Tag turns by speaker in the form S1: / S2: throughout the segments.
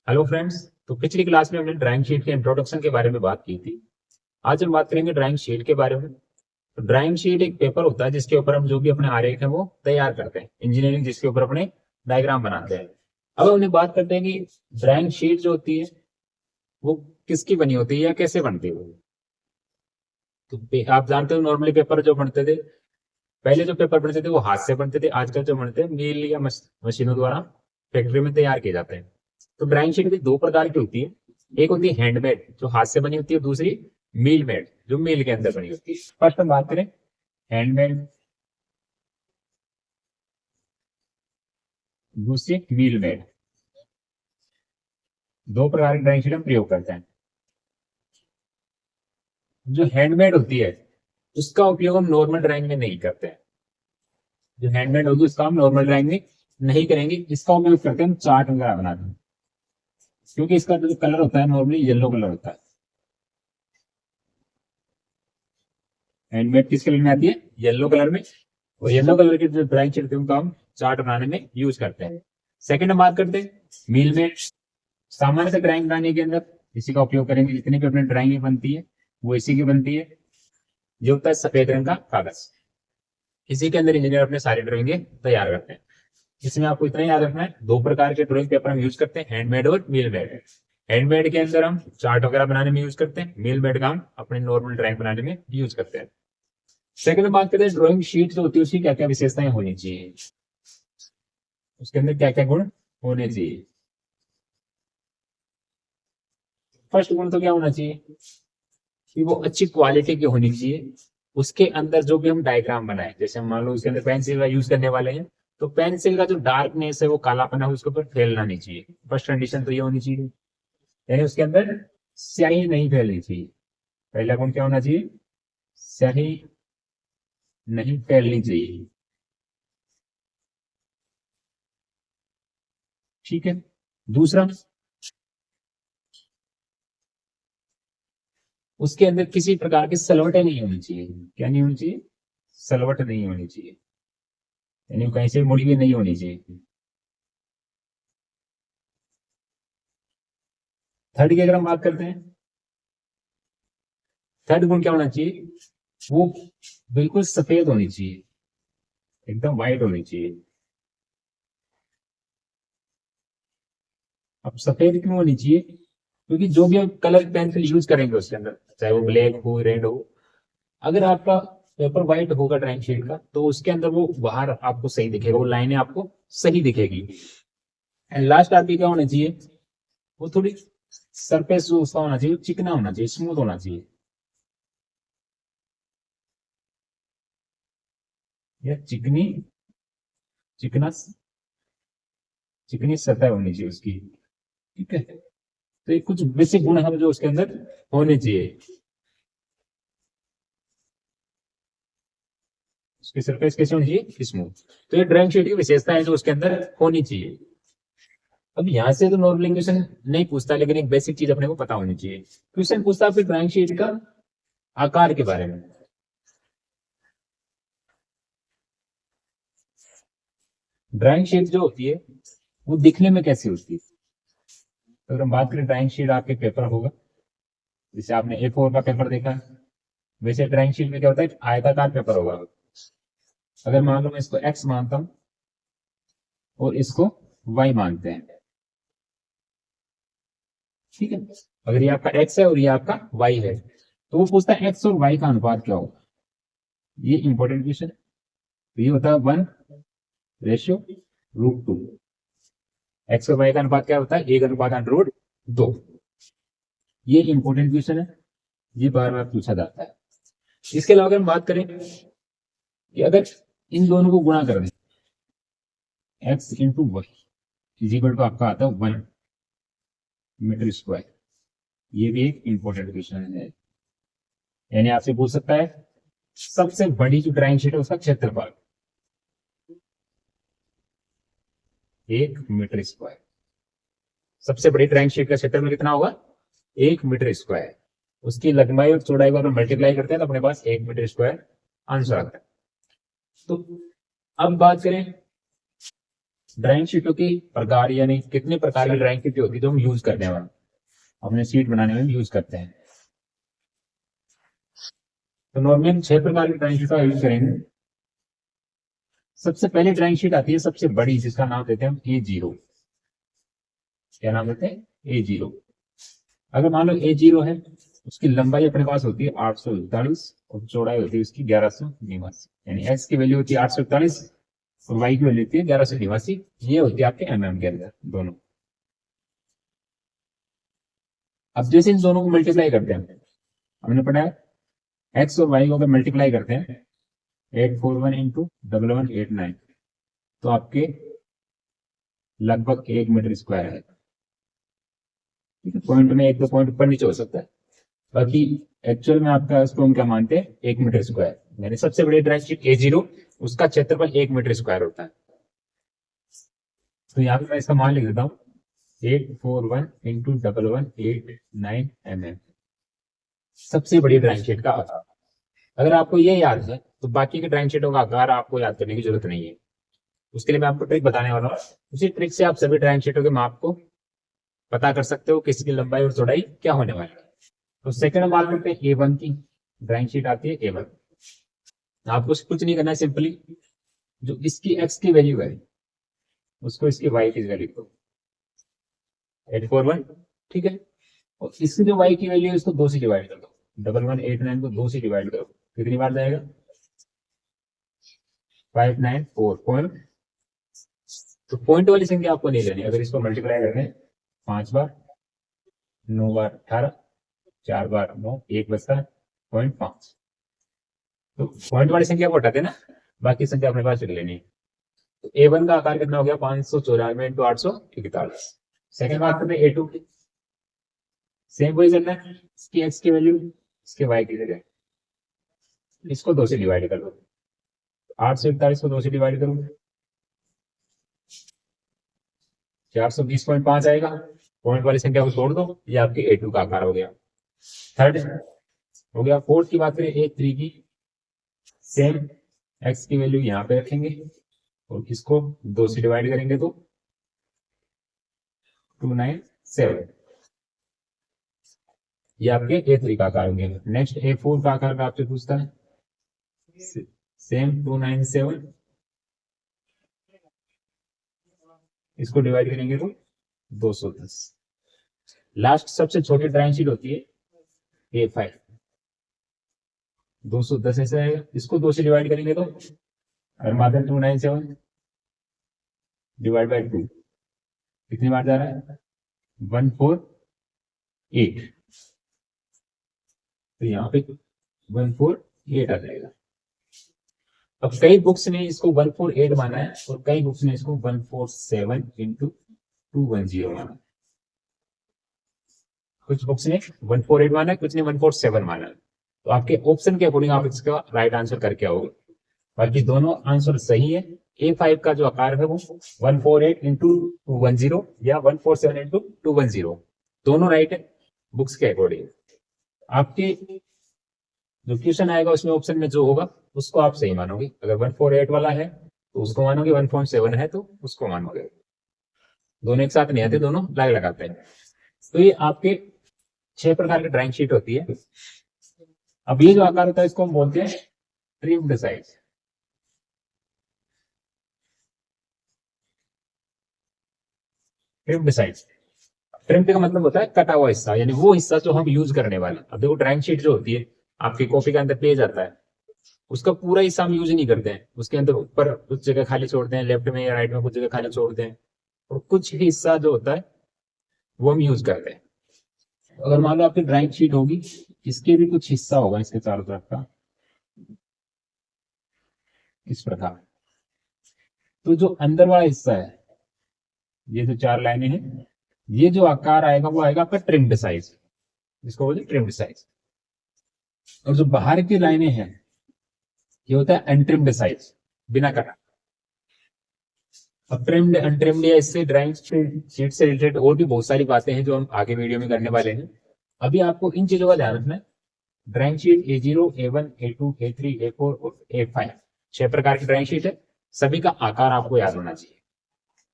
S1: Hello friends. तो पिछली class में हमने ड्राइंग शीट के इंट्रोडक्शन के बारे में बात की थी। आज हम बात करेंगे ड्राइंग शीट के बारे में। तो ड्राइंग शीट एक पेपर होता है जिसके ऊपर हम जो भी अपने आरेख है वो तैयार करते हैं, इंजीनियरिंग जिसके ऊपर अपने डायग्राम बनाते हैं। अब हमने बात करते हैं कि ड्राइंग शीट जो होती है वो किसकी बनी होती है या कैसे बनती है वो। तो आप जानते हो नॉर्मली पेपर जो बनते थे, पहले जो पेपर बनते थे वो हाथ से बनते थे, आजकल जो बनते हैं मिल या मशीनों द्वारा फैक्ट्री में तैयार किए जाते हैं। तो ड्राइंग शीट भी दो प्रकार की होती है। एक होती है हैंडमेड जो हाथ से बनी होती है, दूसरी मील मेड जो मिल के अंदर बनी होती है। फर्स्ट हम बात करें हैंडमेड, दूसरी मील मेड। दो प्रकार की ड्राइंग शीट हम प्रयोग करते हैं। जो हैंडमेड होती है उसका उपयोग हम नॉर्मल ड्राइंग में नहीं करते हैं। जो हैंडमेड होगी उसका हम नॉर्मल ड्राइंग में नहीं करेंगे, इसका उपयोग करते हैं हम चार्ट वगैरह बनाते हैं, क्योंकि इसका जो कलर होता है नॉर्मली येलो कलर होता है। हैंडमेड किस कलर में आती है? येलो कलर में। और येलो कलर की जो ड्राइंग शीट उनका हम चार्ट बनाने में यूज करते हैं। सेकंड हम बात करते हैं मील मेड। सामान्यतः ड्राइंग बनाने के अंदर इसी का उपयोग करेंगे। जितनी भी अपनी ड्राइंग बनती है वो इसी की बनती है। ये होता है सफेद रंग का कागज। इसी के अंदर इंजीनियर अपने सारी ड्राइंगे तैयार करते हैं। इसमें आपको इतना ही याद रखना है, दो प्रकार के ड्राइंग पेपर हम यूज करते हैं, हैंडमेड और मील मेड। हैंडमेड के अंदर हम चार्ट वगैरह बनाने में यूज करते हैं, मील मेड का हम अपने नॉर्मल ड्राइंग बनाने में यूज करते हैं। सेकंड बात करते हैं ड्राइंग शीट जो होती है उसकी क्या क्या विशेषताएं होनी चाहिए, उसके अंदर क्या क्या गुण होने चाहिए। फर्स्ट गुण तो क्या होना चाहिए कि वो अच्छी क्वालिटी की होनी चाहिए। उसके अंदर जो भी हम डायग्राम बनाए, जैसे मान लो उसके अंदर पेंसिल का यूज करने वाले हैं, तो पेंसिल का जो डार्कनेस है वो कालापन है उसके ऊपर फैलना नहीं चाहिए। फर्स्ट कंडीशन तो ये होनी चाहिए, यानी उसके अंदर स्याही नहीं फैलनी चाहिए। पहला गुण क्या होना चाहिए? स्याही नहीं फैलनी चाहिए। ठीक है। दूसरा, उसके अंदर किसी प्रकार की सलवटें नहीं होनी चाहिए। क्या नहीं होनी चाहिए? सलवट नहीं होनी चाहिए, यानी कहीं से मुड़ी हुई नहीं होनी चाहिए। थर्ड की अगर हम बात करते हैं, थर्ड गुण क्या होना चाहिए? वो बिल्कुल सफेद होनी चाहिए, एकदम व्हाइट होनी चाहिए। अब सफेद क्यों होनी चाहिए? क्योंकि जो भी हम कलर पेंसिल यूज करेंगे उसके अंदर, चाहे वो ब्लैक हो रेड हो, अगर आपका पेपर व्हाइट होगा ड्राइंग शीट का तो उसके अंदर वो बाहर आपको सही दिखेगा, वो लाइनें आपको सही दिखेगी। एंड लास्ट आपकी क्या होना चाहिए? वो थोड़ी सरफेस जो उसका होना चाहिए चिकना होना चाहिए, स्मूथ होना चाहिए। या चिकनी, चिकना, चिकनी सतह होनी चाहिए उसकी। ठीक है। तो ये कुछ बेसिक गुण है जो उसके अंदर होने चाहिए। उसकी सरफेस कैसी होनी चाहिए? स्मूथ। तो ये ड्राइंग शीट की विशेषता है जो उसके अंदर होनी चाहिए। अब यहाँ से तो नॉर्मल क्वेश्चन नहीं पूछता, लेकिन एक बेसिक चीज अपने को पता होनी चाहिए। क्वेश्चन पूछता है फिर ड्राइंग शीट का आकार के बारे में। ड्राइंग शीट जो होती है वो दिखने में कैसी होती है? तो अगर हम बात करें ड्राइंग शीट आपके पेपर होगा, जैसे आपने A4 का पेपर देखा है, वैसे ड्राइंग शीट में क्या होता है? आयताकार पेपर होगा। अगर मान लो मैं इसको एक्स मानता हूं और इसको वाई मानते हैं, ठीक है। अगर ये आपका एक्स है और ये आपका वाई है, तो वो पूछता है एक्स और वाई का अनुपात क्या होगा। ये इंपॉर्टेंट क्वेश्चन है। तो ये होता है 1/√2। एक्स और वाई का अनुपात क्या होता है? 1/√2। ये इंपॉर्टेंट क्वेश्चन है, ये बार बार पूछा जाता है। इसके अलावा अगर हम बात करें कि अगर इन दोनों को गुणा कर दें, X into Y is equal to आपका आता है 1 मीटर स्क्वायर। ये भी एक इंपॉर्टेंट क्वेश्चन है। यानी आपसे पूछ सकता है सबसे बड़ी जो ड्राइंग शीट है उसका क्षेत्रफल 1 मीटर स्क्वायर। सबसे बड़ी ड्राइंग शीट का क्षेत्रफल कितना होगा? 1 मीटर स्क्वायर। उसकी लंबाई और चौड़ाई को अगर मल्टीप्लाई करते हैं तो अपने पास 1 मीटर स्क्वायर आंसर आता है। तो अब बात करें ड्राइंग शीटों के प्रकार यानी कितने प्रकार की ड्राइंग शीट होती है जो हम यूज करने वाले अपने शीट बनाने में यूज करते हैं। तो नॉर्मली हम 6 प्रकार की ड्राइंग शीट का यूज करेंगे। सबसे पहली ड्राइंग शीट आती है सबसे बड़ी, जिसका नाम देते हैं हम A0। क्या नाम देते हैं? A0। अगर मान लो A0 है, उसकी लंबाई अपने पास होती है 841 और चौड़ाई होती है उसकी 1189, यानी x की वैल्यू होती है 841 और y की वैल्यू होती है 1189। ये होती है आपके mm के अंदर दोनों। अब जैसे इन दोनों को मल्टीप्लाई करते हैं, हमने पढ़ा है x और y को अगर मल्टीप्लाई करते हैं 841 इंटू 1189 तो आपके लगभग 1 मीटर स्क्वायर है। ठीक है, पॉइंट में एक दो पॉइंट ऊपर नीचे हो सकता है, बाकी एक्चुअल में आपका इसको हम क्या मानते हैं 1 मीटर स्क्वायर, यानी सबसे बड़ी ड्राइंग शीट A0 उसका क्षेत्रफल 1 मीटर स्क्वायर होता है। तो यहाँ पे मैं इसका मान लिख देता हूँ 841 इंटू 1189 mm, सबसे बड़ी ड्राइंग शीट का आकार। अगर आपको ये याद है तो बाकी की ड्राइंग शीटों का आकार आपको याद करने की जरूरत नहीं है। उसके लिए मैं आपको ट्रिक बताने वाला हूँ। उसी ट्रिक से आप सभी ड्राइंग शीटों के माप को पता कर सकते हो किसकी लंबाई और चौड़ाई क्या होने वाली है। तो सेकंड बात करते हैं A1 की। ड्राइंग शीट आती है A1। आपको कुछ नहीं करना है, सिंपली जो इसकी x की वैल्यू है उसको इसकी y की वैल्यू को 841, ठीक है, और इसकी जो y की वैल्यू है इसको 2 से डिवाइड कर दो। 1189 को 2 से डिवाइड करो, कितनी बार जाएगा? 594 पॉइंट। तो पॉइंट वाली संख्या आपको नहीं लेनी। अगर इसको मल्टीप्लाई करते हैं 5 बार, 9 बार 18, 4 बार 9, 1 बचता है 0.5। तो पॉइंट वाली संख्या को हटाते ना, बाकी संख्या अपने पास चल लेनी है। तो A1 का आकार कितना हो गया? 594 इंटू 841। सेकेंड बात करते हैं A2 की। सेम वही करना है, इसकी x की वैल्यू इसके y की जगह इसको 2 से डिवाइड कर दो। 841 को 2 से डिवाइड करो 420.5 आएगा। पॉइंट वाली संख्या को छोड़ दो, ये आपकी A2 का आकार हो गया। थर्ड हो गया। फोर्थ की बात करें A3 की, सेम x की वैल्यू यहाँ पे रखेंगे और इसको 2 से डिवाइड करेंगे तो 297, ये आपके A3 का आकार हो गया। नेक्स्ट A4 का आकार आपसे पूछता है, सेम 297, इसको डिवाइड करेंगे तो 210। लास्ट सबसे छोटी ड्राइंग शीट होती है A5, 210 ऐसे आएगा। इसको 2 से डिवाइड करेंगे तो अगर मात्र 297 डिवाइड बाई 2 कितनी बार जा रहा है? 148। तो यहाँ पे 148 आ जाएगा। अब कई बुक्स ने इसको 148 माना है और कई बुक्स ने इसको 147 इंटू 210 माना है। कुछ बुक्स ने 148 माना है, कुछ ने 147 माना है। तो आपके ऑप्शन के अकॉर्डिंग आप इसका राइट आंसर करके आओगे। बाकी दोनों आंसर सही है। A5 का जो आकार है वो 148 इंटू 210 या 147 इंटू 210 दोनों राइट है बुक्स के अकॉर्डिंग। आपके जो क्वेश्चन आएगा उसमें ऑप्शन में जो होगा उसको आप सही मानोगे। अगर 148 वाला है तो उसको मानोगे, 1.7 है तो उसको मानोगे। दोनों एक साथ नहीं आते, दोनों अलग लगाते हैं। तो ये आपके 6 प्रकार की ड्राइंग शीट होती है। अब ये जो आकार होता है इसको हम बोलते हैं trimmed size. Trimmed size, trimmed का मतलब होता है कटा हुआ हिस्सा, यानी वो हिस्सा जो हम यूज करने वाले। अब देखो ड्राइंग शीट जो होती है आपकी कॉपी के अंदर पेज आता है, उसका पूरा हिस्सा हम यूज नहीं करते हैं। उसके अंदर ऊपर कुछ जगह खाली छोड़ते हैं, लेफ्ट में या राइट में कुछ जगह खाली छोड़ते हैं, और कुछ हिस्सा जो होता है वो हम यूज करते हैं। अगर मान लो आपकी ड्राइंग शीट होगी, इसके भी कुछ हिस्सा होगा इसके चारों तरफ का इस प्रकार। तो जो अंदर वाला हिस्सा है, ये जो 4 लाइनें हैं, ये जो आकार आएगा वो आएगा आपका ट्रिम्ड साइज, जिसको बोलते हैं ट्रिम्ड साइज। और जो बाहर की लाइनें हैं ये होता है अनट्रिम्ड साइज, बिना कटा। अब ट्रिम्ड अनट्रिम्ड या इससे ड्राइंग शीट से रिलेटेड और भी बहुत सारी बातें हैं जो हम आगे वीडियो में करने वाले हैं। अभी आपको इन चीजों का ध्यान रखना है। Drawing sheet A0, A1, A2, A3, A4 और A5 6 प्रकार की ड्राइंग शीट है। सभी का आकार आपको याद होना चाहिए।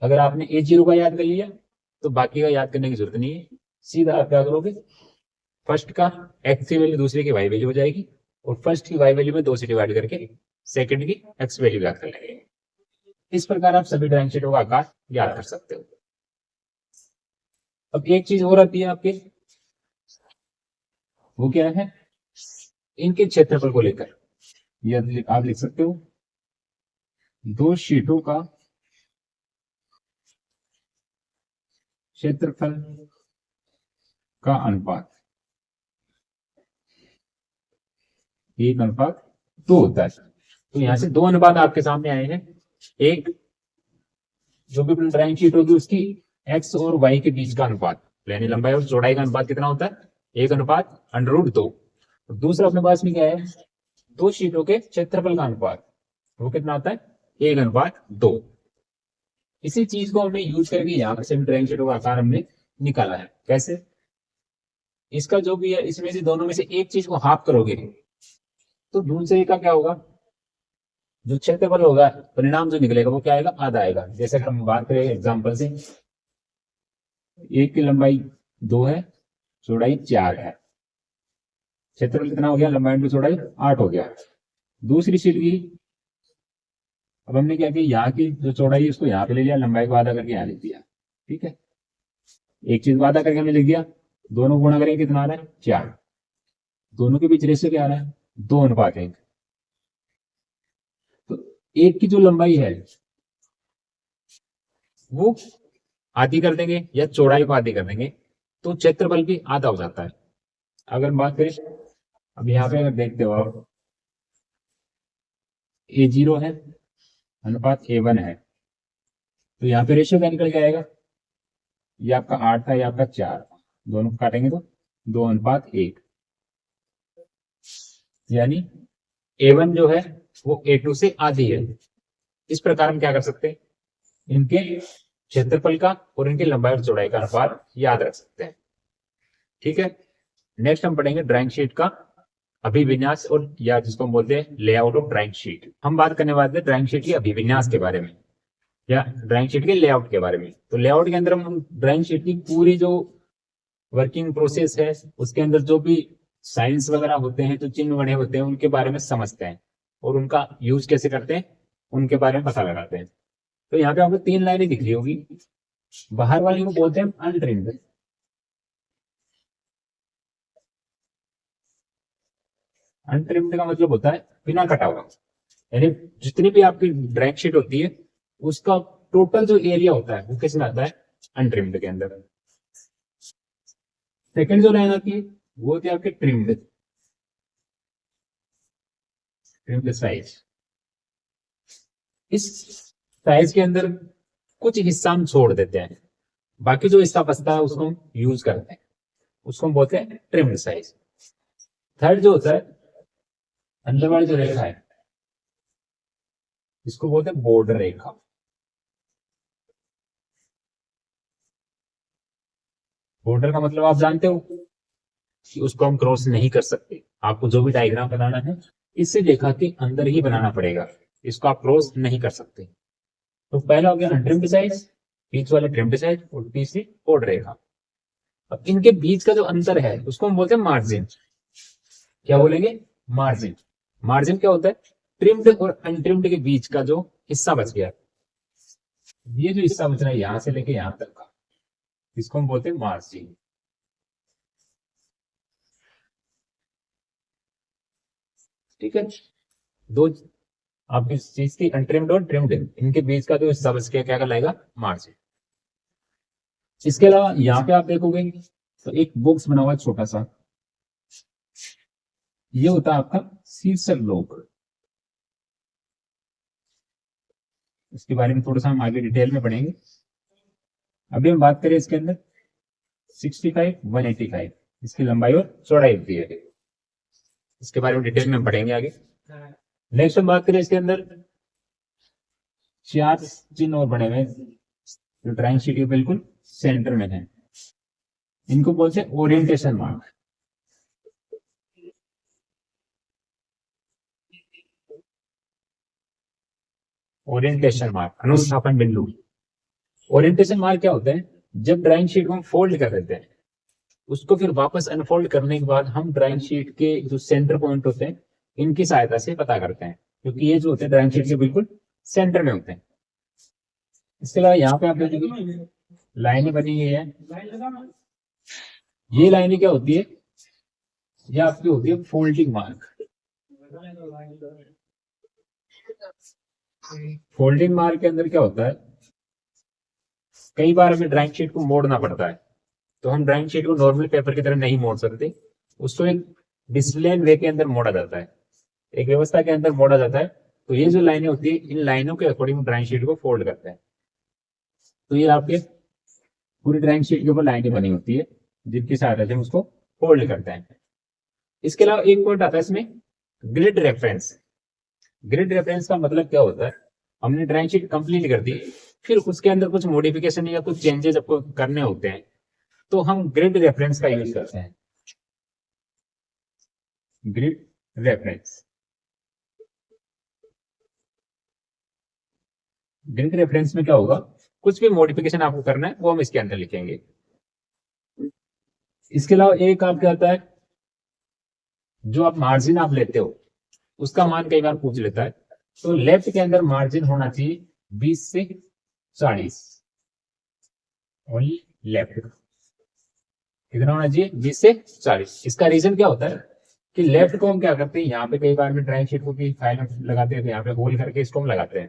S1: अगर आपने A0 का याद कर लिया तो बाकी का याद करने की जरूरत नहीं है, सीधा आप क्या करोगे, फर्स्ट का एक्स की वैल्यू दूसरे की वाई वैल्यू हो जाएगी, और फर्स्ट की वाई वैल्यू में 2 से डिवाइड करके सेकंड की एक्स वैल्यू याद कर लेंगे। इस प्रकार आप सभी ड्राइंग शीटों का आकार याद कर सकते हो। अब एक चीज और आती है आपके, वो क्या है, इनके क्षेत्रफल को लेकर। ये आप लिख सकते हो, दो शीटों का क्षेत्रफल का अनुपात 1:2 होता है। तो यहां से 2 अनुपात आपके सामने आए हैं। एक जो भी ड्राइंग शीट होगी उसकी एक्स और वाई के बीच का अनुपात, यानी लंबाई और चौड़ाई का अनुपात कितना होता है, 1:2। दूसरा अपने पास में क्या है, दो शीटों के क्षेत्रफल का अनुपात, वो कितना होता है, 1:2। इसी चीज को हमने यूज करके यहाँ से ड्राइंग शीटों का आकार हमने निकाला है। कैसे, इसका जो भी है, इसमें से दोनों में से एक चीज को हाफ करोगे तो दूसरे का क्या होगा, जो क्षेत्रफल होगा, परिणाम जो निकलेगा वो क्या आएगा, आधा आएगा। जैसे कि हम बात करें एग्जांपल से, एक की लंबाई 2 है, चौड़ाई 4 है, क्षेत्रफल कितना हो गया, लंबाई इंटू चौड़ाई 8 हो गया। दूसरी शीट की, अब हमने क्या किया, यहाँ की जो चौड़ाई है उसको यहाँ पे ले लिया, लंबाई को आधा करके यहाँ लिख दिया। ठीक है, एक चीज को आधा करके हमने लिख दिया, दोनों गुणा करेंगे कितना आ रहा है, 4। दोनों के बीच रेशियो क्या आ रहा है, 2:1। तो एक की जो लंबाई है वो आधी कर देंगे या चौड़ाई को आधी कर देंगे तो क्षेत्रफल भी आधा हो जाता है। अगर बात करें, अब यहाँ पे अगर देखते हो आप, A0 है अनुपात A1 है, तो यहाँ पे रेशियो क्या निकल के आएगा, ये आपका 8 था, ये आपका 4, दोनों को काटेंगे तो 2:1, यानी A1 जो है वो A2 से आधी है। इस प्रकार हम क्या कर सकते हैं, इनके क्षेत्रफल का और इनकी लंबाई और चौड़ाई का अनुपात याद रख सकते हैं। ठीक है, नेक्स्ट हम पढ़ेंगे ड्राइंग शीट का अभिविन्यास, और या जिसको हम बोलते हैं लेआउट ऑफ ड्राइंग शीट। हम बात करने वाले थे ड्राइंग शीट की अभिविन्यास के बारे में या ड्राइंग शीट के लेआउट के बारे में। तो लेआउट के अंदर हम ड्राइंग शीट की पूरी जो वर्किंग प्रोसेस है, उसके अंदर जो भी साइंस वगैरह होते हैं, जो चिन्ह बने होते हैं, उनके बारे में समझते हैं और उनका यूज कैसे करते हैं उनके बारे में पता लगाते हैं। तो यहाँ पे आपको 3 लाइनें दिख रही होगी, बाहर वाली को बोलते हैं अनट्रिम्ड। अनट्रिम्ड का मतलब होता है बिना कटा हुआ, यानी जितनी भी आपकी ड्राइंग शीट होती है उसका टोटल जो एरिया होता है वो किस में आता है, अनट्रिम्ड के अंदर। सेकंड जो लाइन आती है वो होती है आपके ट्रिम्ड, ट्रिम्ड साइज। इस साइज के अंदर कुछ हिस्सा हम छोड़ देते हैं, बाकी जो हिस्सा बचता है उसको हम यूज करते हैं, उसको हम बोलते हैं ट्रिम्ड साइज। थर्ड जो होता है, अंदर वाली जो रेखा है इसको बोलते हैं बॉर्डर रेखा। बॉर्डर का मतलब आप जानते हो कि उसको हम क्रॉस नहीं कर सकते, आपको जो भी डायग्राम बनाना है इससे रेखा के अंदर ही बनाना पड़ेगा, इसको आप क्रॉस नहीं कर सकते। तो पहला हो गया अनट्रिम्ड साइज, बीच वाला ट्रिम्ड साइज, और तीसरी बॉर्डर रेखा। अब इनके बीच का जो अंतर है उसको हम बोलते हैं मार्जिन। क्या बोलेंगे, मार्जिन। मार्जिन क्या होता है, ट्रिम्ड और अनट्रिम्ड के बीच का जो हिस्सा बच गया, ये जो हिस्सा बच रहा है यहां से लेके यहां तक का, इसको हम बोलते हैं मार्जिन। ठीक है, दो आपकी चीज की अनट्रिम्ड और ट्रिम्ड, इनके बीच का जो हिस्सा बच गया क्या कहलाएगा, मार्जिन। इसके अलावा यहाँ पे आप देखोगे तो एक बॉक्स बना हुआ है छोटा सा, ये होता है आपका शीर्षक लोब। इसके बारे में थोड़ा सा हम आगे डिटेल में पढ़ेंगे। अभी हम बात करें इसके अंदर 65, 185 इसकी लंबाई और चौड़ाई होती है, इसके बारे में डिटेल में हम पढ़ेंगे आगे। नेक्स्ट हम बात करें इसके अंदर 4 चिन्ह और बने हुए जो ड्राइंग शीट के बिल्कुल सेंटर में है, इनको बोलते हैं ओरिएंटेशन मार्क। ओरिएंटेशन मार्क, अनुस्थापन बिंदु। ओरिएंटेशन मार्क क्या होता है? जब ड्राइंग शीट को हम फोल्ड कर देते हैं, उसको फिर वापस अनफोल्ड करने के बाद हम ड्राइंग शीट के जो सेंटर पॉइंट होते हैं इनकी सहायता से पता करते हैं, क्योंकि ये जो होते हैं ड्राइंग शीट के बिल्कुल सेंटर में होते हैं। इसके अलावा यहाँ पे आप देखिए लाइनें बनी हुई है। ये लाइनें क्या होती है? ये आपकी होती है फोल्डिंग मार्क। फोल्डिंग मार्क के अंदर क्या होता है, कई बार हमें ड्राइंग शीट को मोड़ना पड़ता है, तो हम ड्राइंग शीट को नॉर्मल पेपर की तरह नहीं मोड़ सकते, उसको एक डिसिप्लिन वे के अंदर मोड़ा जाता है, एक व्यवस्था के अंदर मोड़ा जाता है। तो ये जो लाइनें होती है, इन लाइनों के अकॉर्डिंग ड्राइंग शीट को फोल्ड करते हैं। तो ये आपके पूरी ड्राइंग शीट के ऊपर लाइनें बनी होती है जिनकी सहायता से हम उसको फोल्ड करते हैं। इसके अलावा एक पॉइंट आता है इसमें, ग्रिड रेफरेंस। ग्रिड रेफरेंस का मतलब क्या होता है? हमने ड्राइंग शीट कंप्लीट कर दी, फिर उसके अंदर कुछ मॉडिफिकेशन या कुछ चेंजेस आपको करने होते हैं, तो हम ग्रिड रेफरेंस का यूज करते हैं। ग्रिड रेफरेंस, ग्रिड रेफरेंस में क्या होगा, कुछ भी मॉडिफिकेशन आपको करना है वो हम इसके अंदर लिखेंगे। इसके अलावा एक आपके आता है, जो आप मार्जिन आप लेते हो उसका मान कई बार पूछ लेता है, तो लेफ्ट के अंदर मार्जिन होना चाहिए 20 से 40, ओनली लेफ्ट कितना होना चाहिए? 20 से 40। इसका रीजन क्या होता है कि लेफ्ट को हम क्या करते हैं, यहाँ पे कई बार में ड्राइंग शीट को भी फाइल लगाते हैं, तो यहाँ पे होल करके इसको हम लगाते हैं,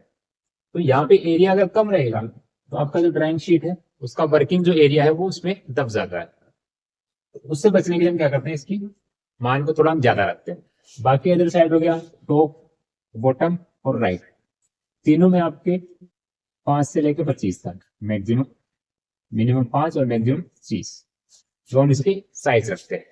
S1: तो यहाँ पे एरिया अगर कम रहेगा तो आपका जो ड्राइंग शीट है उसका वर्किंग जो एरिया है वो उसमें दब जाता है। तो उससे बचने के लिए हम क्या करते हैं, इसकी मान को थोड़ा हम ज्यादा रखते हैं। बाकी इधर साइड हो गया टॉप, बॉटम और राइट, तीनों में आपके 5 से लेकर 25 तक मैक्सिमम, मिनिमम 5 और मैक्सिमम 30, जो हम इसकी साइज रखते हैं।